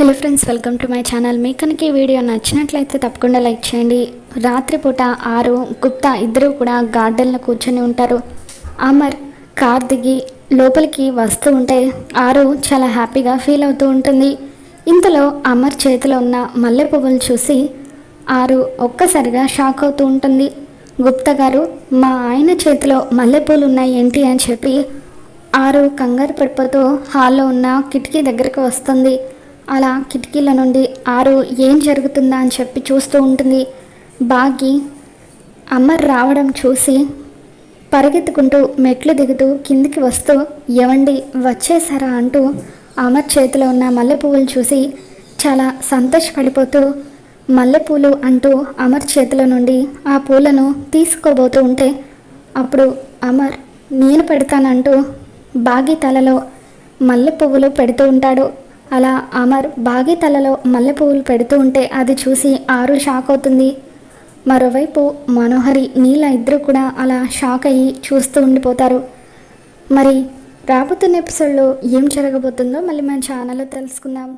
Hello friends, welcome to my channel. మీకు కనుక ఈ వీడియో నచ్చినట్లయితే తప్పకుండా లైక్ చేయండి. రాత్రిపూట ఆరు, గుప్తా ఇద్దరు కూడా గార్డెన్లో కూర్చొని ఉంటారు. అమర్ కార్ దిగి లోపలికి వస్తూ ఉంటే ఆరు చాలా హ్యాపీగా ఫీల్ అవుతూ ఉంటుంది. ఇంతలో అమర్ చేతిలో ఉన్న మల్లె పువ్వులు చూసి ఆరు ఒక్కసారిగా షాక్ అవుతూ ఉంటుంది. గుప్తా గారు, మా ఆయన చేతిలో మల్లెపూలు ఉన్నాయి ఏంటి అని చెప్పి ఆరు కంగారు పడిపోతూ హాల్లో ఉన్న కిటికీ దగ్గరకు వస్తుంది. అలా కిటికీల నుండి ఆరు ఏం జరుగుతుందా అని చెప్పి చూస్తూ ఉంటుంది. బాగి అమర్ రావడం చూసి పరిగెత్తుకుంటూ మెట్లు దిగుతూ కిందికి వస్తూ, ఎవండి వచ్చేసారా అంటూ అమర్ చేతిలో ఉన్న మల్లెపూలు చూసి చాలా సంతోషపడిపోతూ మల్లెపూలు అంటూ అమర్ చేతిలో నుండి ఆ పూలను తీసుకోబోతూ ఉంటే అప్పుడు అమర్ నేను పెడతానంటూ బాగి తలలో మల్లె పువ్వులు పెడుతూ ఉంటాడు. అలా అమర్ బాగి తలలో మల్లె పువ్వులు పెడుతూ ఉంటే అది చూసి ఆరు షాక్ అవుతుంది. మరోవైపు మనోహరి, నీల ఇద్దరు కూడా అలా షాక్ అయ్యి చూస్తూ ఉండిపోతారు. మరి రాబోతున్న ఎపిసోడ్లో ఏం జరగబోతుందో మళ్ళీ మన ఛానల్లో తెలుసుకుందాం.